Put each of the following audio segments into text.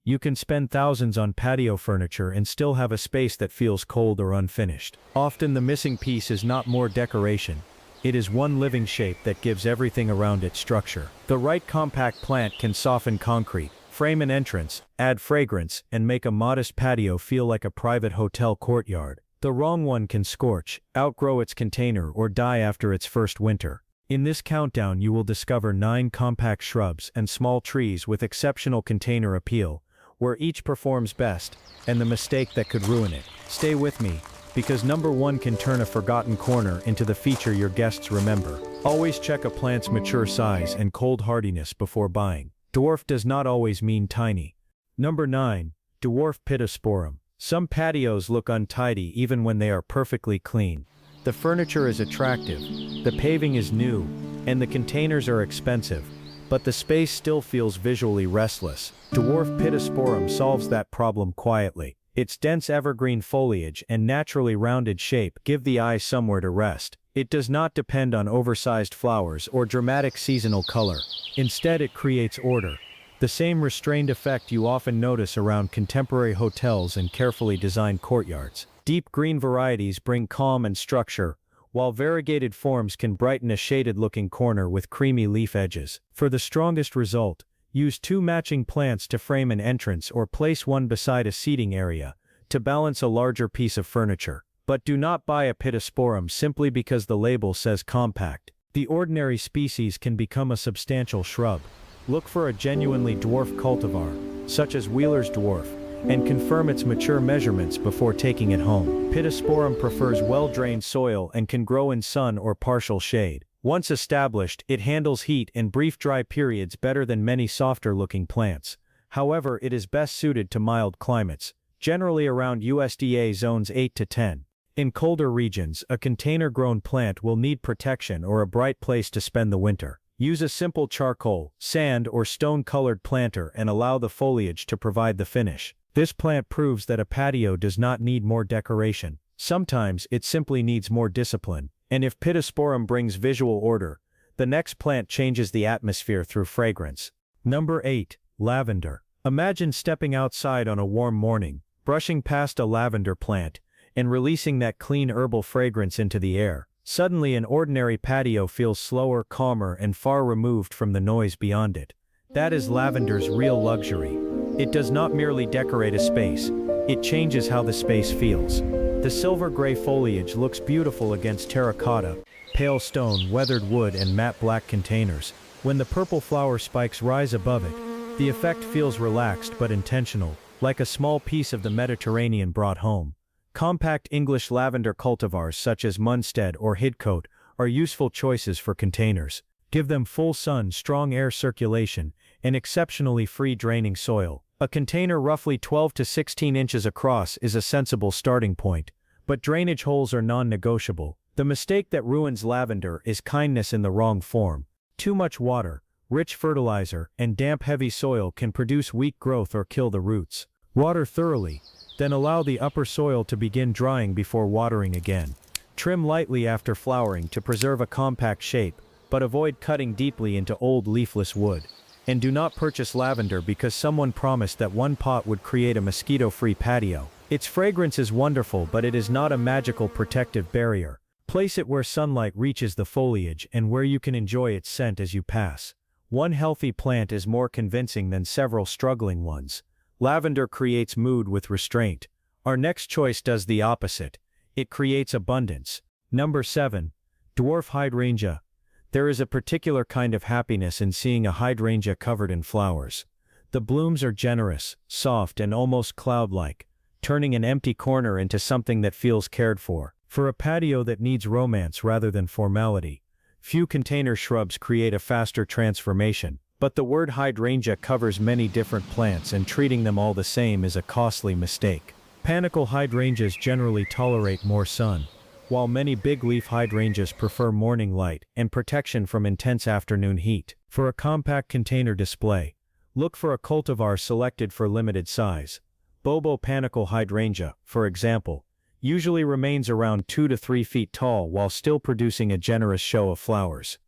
You can spend thousands on patio furniture and still have a space that feels cold or unfinished. Often the missing piece is not more decoration. It is one living shape that gives everything around it structure. The right compact plant can soften concrete, frame an entrance, add fragrance, and make a modest patio feel like a private hotel courtyard. The wrong one can scorch, outgrow its container, or die after its first winter. In this countdown you will discover 9 compact shrubs and small trees with exceptional container appeal, where each performs best, and the mistake that could ruin it. Stay with me, because number 1 can turn a forgotten corner into the feature your guests remember. Always check a plant's mature size and cold hardiness before buying. Dwarf does not always mean tiny. Number 9. Dwarf Pittosporum. Some patios look untidy even when they are perfectly clean. The furniture is attractive, the paving is new, and the containers are expensive, but the space still feels visually restless. Dwarf Pittosporum solves that problem quietly. Its dense evergreen foliage and naturally rounded shape give the eye somewhere to rest. It does not depend on oversized flowers or dramatic seasonal color. Instead, it creates order. The same restrained effect you often notice around contemporary hotels and carefully designed courtyards. Deep green varieties bring calm and structure, while variegated forms can brighten a shaded-looking corner with creamy leaf edges. For the strongest result, use 2 matching plants to frame an entrance or place one beside a seating area, to balance a larger piece of furniture. But do not buy a Pittosporum simply because the label says compact. The ordinary species can become a substantial shrub. Look for a genuinely dwarf cultivar, such as Wheeler's dwarf, and confirm its mature measurements before taking it home. Pittosporum prefers well-drained soil and can grow in sun or partial shade. Once established, it handles heat and brief dry periods better than many softer-looking plants. However, it is best suited to mild climates, generally around USDA zones 8 to 10. In colder regions, a container-grown plant will need protection or a bright place to spend the winter. Use a simple charcoal, sand, or stone-colored planter and allow the foliage to provide the finish. This plant proves that a patio does not need more decoration. Sometimes it simply needs more discipline. And if Pittosporum brings visual order, the next plant changes the atmosphere through fragrance. Number 8. Lavender. Imagine stepping outside on a warm morning, brushing past a lavender plant, and releasing that clean herbal fragrance into the air. Suddenly an ordinary patio feels slower, calmer, and far removed from the noise beyond it. That is lavender's real luxury. It does not merely decorate a space, it changes how the space feels. The silver-gray foliage looks beautiful against terracotta, pale stone, weathered wood, and matte black containers. When the purple flower spikes rise above it, the effect feels relaxed but intentional, like a small piece of the Mediterranean brought home. Compact English lavender cultivars such as Munstead or Hidcote are useful choices for containers. Give them full sun, strong air circulation, and exceptionally free draining soil. A container roughly 12 to 16 inches across is a sensible starting point, but drainage holes are non-negotiable. The mistake that ruins lavender is kindness in the wrong form. Too much water, rich fertilizer, and damp heavy soil can produce weak growth or kill the roots. Water thoroughly, then allow the upper soil to begin drying before watering again. Trim lightly after flowering to preserve a compact shape, but avoid cutting deeply into old leafless wood. And do not purchase lavender because someone promised that one pot would create a mosquito-free patio. Its fragrance is wonderful, but it is not a magical protective barrier. Place it where sunlight reaches the foliage and where you can enjoy its scent as you pass. One healthy plant is more convincing than several struggling ones. Lavender creates mood with restraint. Our next choice does the opposite. It creates abundance. Number 7. Dwarf Hydrangea. There is a particular kind of happiness in seeing a hydrangea covered in flowers. The blooms are generous, soft, and almost cloud-like, turning an empty corner into something that feels cared for. For a patio that needs romance rather than formality, few container shrubs create a faster transformation. But the word hydrangea covers many different plants, and treating them all the same is a costly mistake. Panicle hydrangeas generally tolerate more sun, while many big-leaf hydrangeas prefer morning light and protection from intense afternoon heat. For a compact container display, look for a cultivar selected for limited size. Bobo panicle hydrangea, for example, usually remains around 2 to 3 feet tall while still producing a generous show of flowers.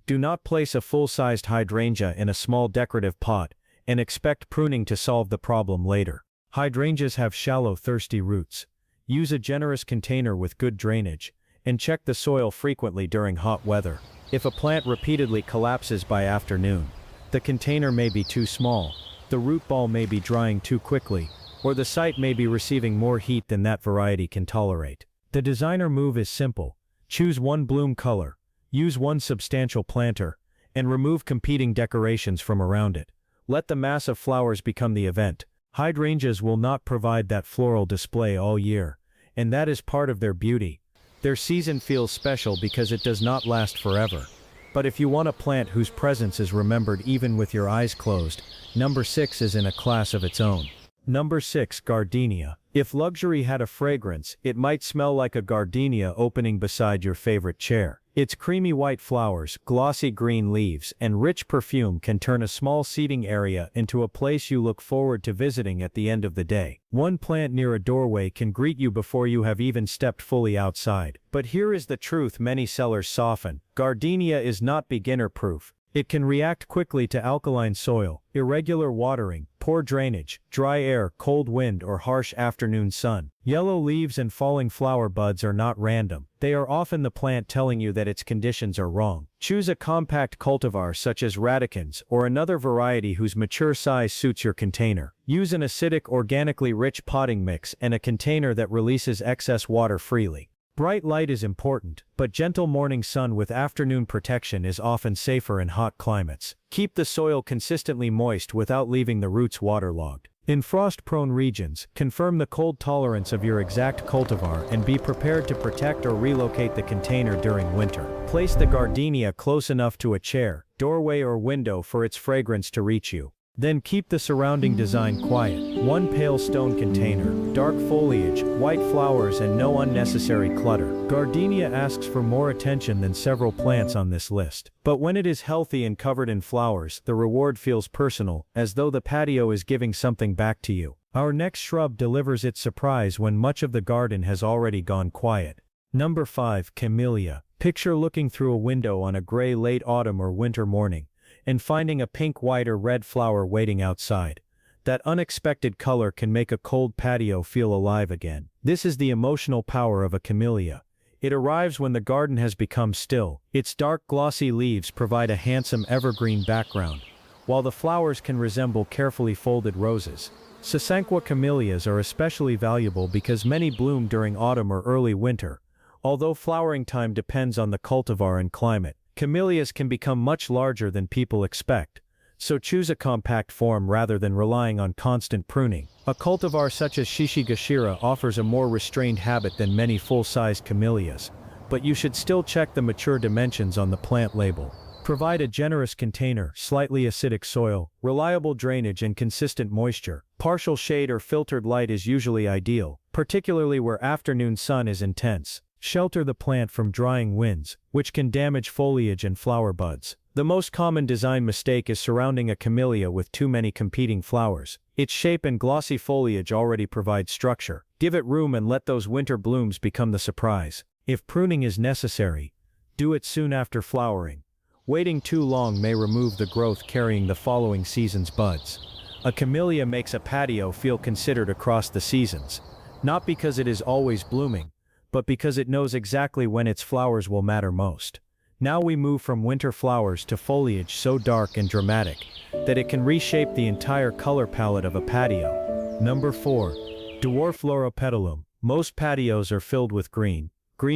Do not place a full-sized hydrangea in a small decorative pot, and expect pruning to solve the problem later. Hydrangeas have shallow, thirsty roots. Use a generous container with good drainage, and check the soil frequently during hot weather. If a plant repeatedly collapses by afternoon, the container may be too small, the root ball may be drying too quickly, or the site may be receiving more heat than that variety can tolerate. The designer move is simple. Choose one bloom color, use one substantial planter, and remove competing decorations from around it. Let the mass of flowers become the event. Hydrangeas will not provide that floral display all year, and that is part of their beauty. Their season feels special because it does not last forever. But if you want a plant whose presence is remembered even with your eyes closed, number 6 is in a class of its own. Number 6, Gardenia. If luxury had a fragrance, it might smell like a gardenia opening beside your favorite chair. Its creamy white flowers, glossy green leaves, and rich perfume can turn a small seating area into a place you look forward to visiting at the end of the day. One plant near a doorway can greet you before you have even stepped fully outside. But here is the truth many sellers soften. Gardenia is not beginner-proof. It can react quickly to alkaline soil, irregular watering, poor drainage, dry air, cold wind, or harsh afternoon sun. Yellow leaves and falling flower buds are not random. They are often the plant telling you that its conditions are wrong. Choose a compact cultivar such as radicans or another variety whose mature size suits your container. Use an acidic, organically rich potting mix and a container that releases excess water freely. Bright light is important, but gentle morning sun with afternoon protection is often safer in hot climates. Keep the soil consistently moist without leaving the roots waterlogged. In frost-prone regions, confirm the cold tolerance of your exact cultivar and be prepared to protect or relocate the container during winter. Place the gardenia close enough to a chair, doorway, or window for its fragrance to reach you. Then keep the surrounding design quiet. One pale stone container, dark foliage, white flowers, and no unnecessary clutter. Gardenia asks for more attention than several plants on this list. But when it is healthy and covered in flowers, the reward feels personal, as though the patio is giving something back to you. Our next shrub delivers its surprise when much of the garden has already gone quiet. Number 5, Camellia. Picture looking through a window on a gray late autumn or winter morning, and finding a pink, white, or red flower waiting outside. That unexpected color can make a cold patio feel alive again. This is the emotional power of a camellia. It arrives when the garden has become still. Its dark, glossy leaves provide a handsome evergreen background, while the flowers can resemble carefully folded roses. Sasanqua camellias are especially valuable because many bloom during autumn or early winter. Although flowering time depends on the cultivar and climate, camellias can become much larger than people expect, so choose a compact form rather than relying on constant pruning. A cultivar such as Shishigashira offers a more restrained habit than many full-sized camellias, but you should still check the mature dimensions on the plant label. Provide a generous container, slightly acidic soil, reliable drainage, and consistent moisture. Partial shade or filtered light is usually ideal, particularly where afternoon sun is intense. Shelter the plant from drying winds, which can damage foliage and flower buds. The most common design mistake is surrounding a camellia with too many competing flowers. Its shape and glossy foliage already provide structure. Give it room and let those winter blooms become the surprise. If pruning is necessary, do it soon after flowering. Waiting too long may remove the growth carrying the following season's buds. A camellia makes a patio feel considered across the seasons, not because it is always blooming, but because it knows exactly when its flowers will matter most. Now we move from winter flowers to foliage so dark and dramatic that it can reshape the entire color palette of a patio. Number 4. Dwarf Loropetalum. Most patios are filled with green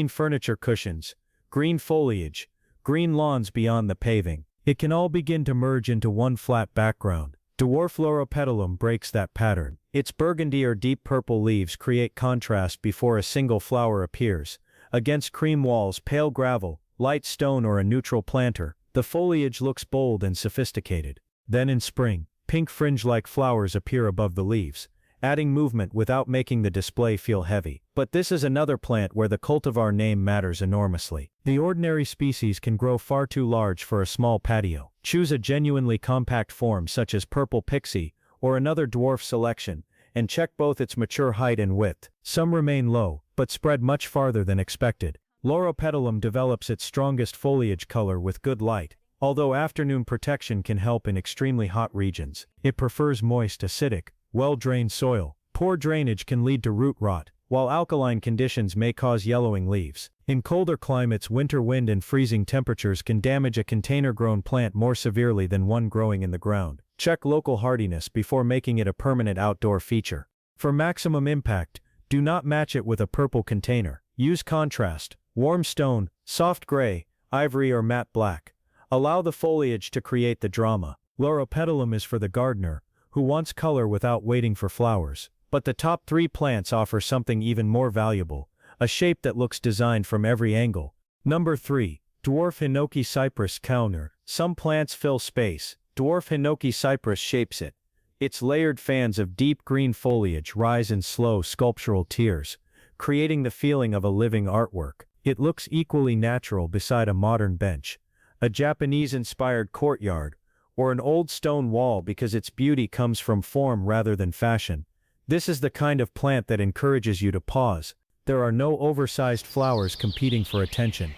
furniture cushions, green foliage, green lawns beyond the paving. It can all begin to merge into one flat background. Dwarf Loropetalum breaks that pattern. Its burgundy or deep purple leaves create contrast before a single flower appears. Against cream walls, pale gravel, light stone, or a neutral planter, the foliage looks bold and sophisticated. Then in spring, pink fringe-like flowers appear above the leaves, adding movement without making the display feel heavy. But this is another plant where the cultivar name matters enormously. The ordinary species can grow far too large for a small patio. Choose a genuinely compact form such as purple pixie or another dwarf selection, and check both its mature height and width. Some remain low, but spread much farther than expected. Loropetalum develops its strongest foliage color with good light, Although afternoon protection can help in extremely hot regions, it prefers moist, acidic, well-drained soil. Poor drainage can lead to root rot, while alkaline conditions may cause yellowing leaves. In colder climates, winter wind and freezing temperatures can damage a container-grown plant more severely than one growing in the ground. Check local hardiness before making it a permanent outdoor feature. For maximum impact, do not match it with a purple container. Use contrast, warm stone, soft gray, ivory or matte black. Allow the foliage to create the drama. Loropetalum is for the gardener, who wants color without waiting for flowers. But the top 3 plants offer something even more valuable, a shape that looks designed from every angle. Number 3. Dwarf Hinoki Cypress. Counter. Some plants fill space. Dwarf Hinoki Cypress shapes it. Its layered fans of deep green foliage rise in slow sculptural tiers, creating the feeling of a living artwork. It looks equally natural beside a modern bench, a Japanese-inspired courtyard, or an old stone wall because its beauty comes from form rather than fashion. This is the kind of plant that encourages you to pause. There are no oversized flowers competing for attention,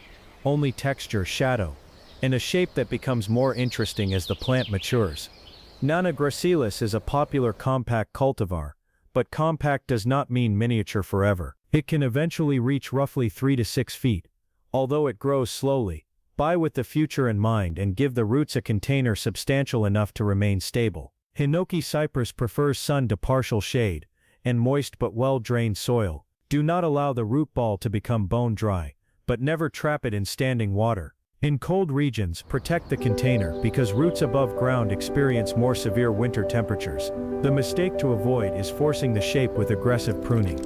only texture, shadow, and a shape that becomes more interesting as the plant matures. Nana gracilis is a popular compact cultivar, but compact does not mean miniature forever. It can eventually reach roughly 3 to 6 feet, although it grows slowly. Buy with the future in mind and give the roots a container substantial enough to remain stable. Hinoki cypress prefers sun to partial shade, and moist but well-drained soil. Do not allow the root ball to become bone dry, but never trap it in standing water. In cold regions, protect the container because roots above ground experience more severe winter temperatures. The mistake to avoid is forcing the shape with aggressive pruning.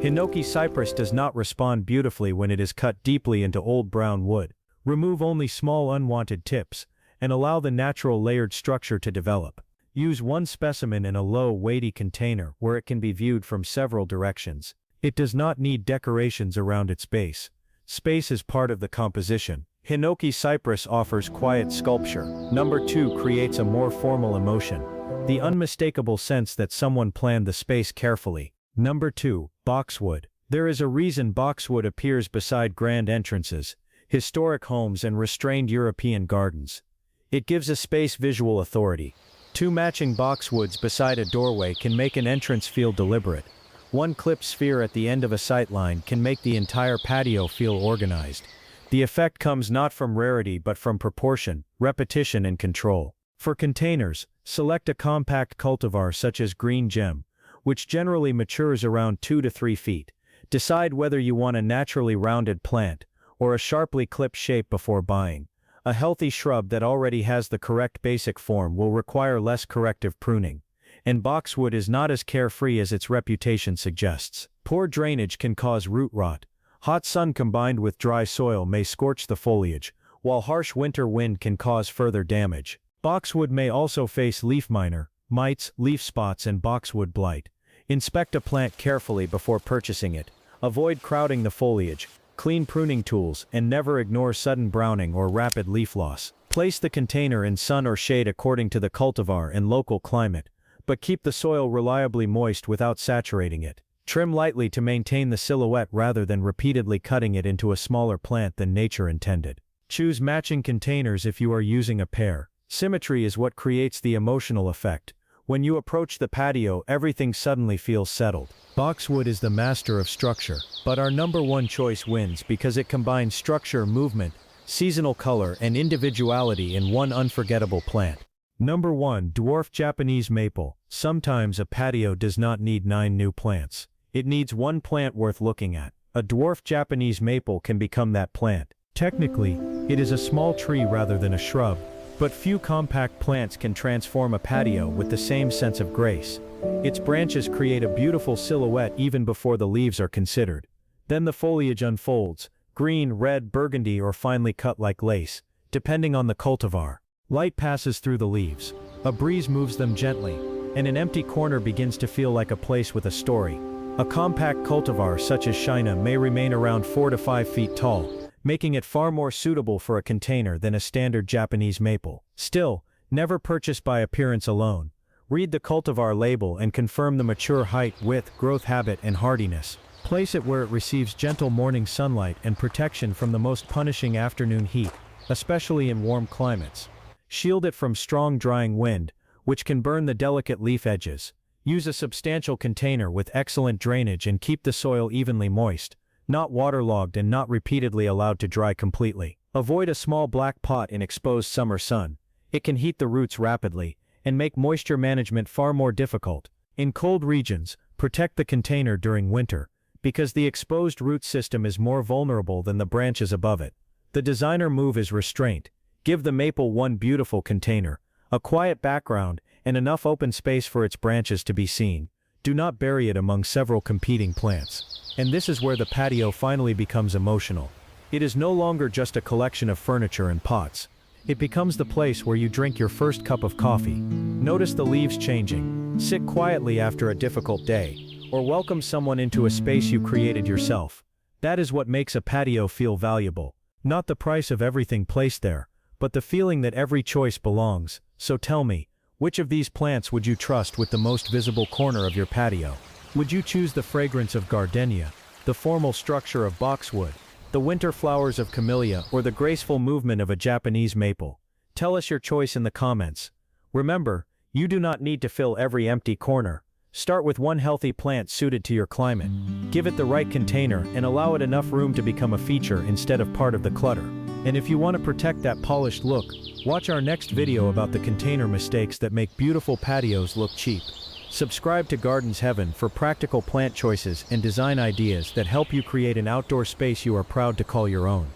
Hinoki cypress does not respond beautifully when it is cut deeply into old brown wood. Remove only small unwanted tips, and allow the natural layered structure to develop. Use one specimen in a low, weighty container where it can be viewed from several directions. It does not need decorations around its base. Space is part of the composition. Hinoki cypress offers quiet sculpture. Number 2 creates a more formal emotion, the unmistakable sense that someone planned the space carefully. Number 2, Boxwood. There is a reason boxwood appears beside grand entrances, historic homes and restrained European gardens. It gives a space visual authority. 2 matching boxwoods beside a doorway can make an entrance feel deliberate. One clipped sphere at the end of a sightline can make the entire patio feel organized. The effect comes not from rarity but from proportion, repetition and control. For containers, select a compact cultivar such as green gem, which generally matures around 2 to 3 feet. Decide whether you want a naturally rounded plant, or a sharply clipped shape before buying. A healthy shrub that already has the correct basic form will require less corrective pruning, and boxwood is not as carefree as its reputation suggests. Poor drainage can cause root rot. Hot sun combined with dry soil may scorch the foliage, while harsh winter wind can cause further damage. Boxwood may also face leaf miner, mites, leaf spots and boxwood blight. Inspect a plant carefully before purchasing it. Avoid crowding the foliage. Clean pruning tools, and never ignore sudden browning or rapid leaf loss. Place the container in sun or shade according to the cultivar and local climate, but keep the soil reliably moist without saturating it. Trim lightly to maintain the silhouette rather than repeatedly cutting it into a smaller plant than nature intended. Choose matching containers if you are using a pair. Symmetry is what creates the emotional effect. When you approach the patio, everything suddenly feels settled. Boxwood is the master of structure, but our number 1 choice wins because it combines structure, movement, seasonal color, and individuality in one unforgettable plant. Number 1, Dwarf Japanese Maple. Sometimes a patio does not need 9 new plants. It needs 1 plant worth looking at. A dwarf Japanese maple can become that plant. Technically, it is a small tree rather than a shrub, but few compact plants can transform a patio with the same sense of grace. Its branches create a beautiful silhouette even before the leaves are considered. Then the foliage unfolds, green, red, burgundy or finely cut like lace, depending on the cultivar. Light passes through the leaves. A breeze moves them gently, and an empty corner begins to feel like a place with a story. A compact cultivar such as China may remain around 4 to 5 feet tall, making it far more suitable for a container than a standard Japanese maple. Still, never purchase by appearance alone. Read the cultivar label and confirm the mature height, width, growth habit, and hardiness. Place it where it receives gentle morning sunlight and protection from the most punishing afternoon heat. especially in warm climates. Shield it from strong drying wind, which can burn the delicate leaf edges. Use a substantial container with excellent drainage and keep the soil evenly moist, not waterlogged and not repeatedly allowed to dry completely. Avoid a small black pot in exposed summer sun. It can heat the roots rapidly and make moisture management far more difficult. In cold regions, protect the container during winter, because the exposed root system is more vulnerable than the branches above it. The designer move is restraint. Give the maple one beautiful container, a quiet background, and enough open space for its branches to be seen. Do not bury it among several competing plants. And this is where the patio finally becomes emotional. It is no longer just a collection of furniture and pots. It becomes the place where you drink your first cup of coffee. Notice the leaves changing. Sit quietly after a difficult day, or welcome someone into a space you created yourself. That is what makes a patio feel valuable. Not the price of everything placed there, but the feeling that every choice belongs. So tell me, which of these plants would you trust with the most visible corner of your patio? Would you choose the fragrance of Gardenia, the formal structure of Boxwood, the winter flowers of Camellia, or the graceful movement of a Japanese maple? Tell us your choice in the comments. Remember, you do not need to fill every empty corner. Start with one healthy plant suited to your climate. Give it the right container and allow it enough room to become a feature instead of part of the clutter. And if you want to protect that polished look, watch our next video about the container mistakes that make beautiful patios look cheap. Subscribe to Gardens Heaven for practical plant choices and design ideas that help you create an outdoor space you are proud to call your own.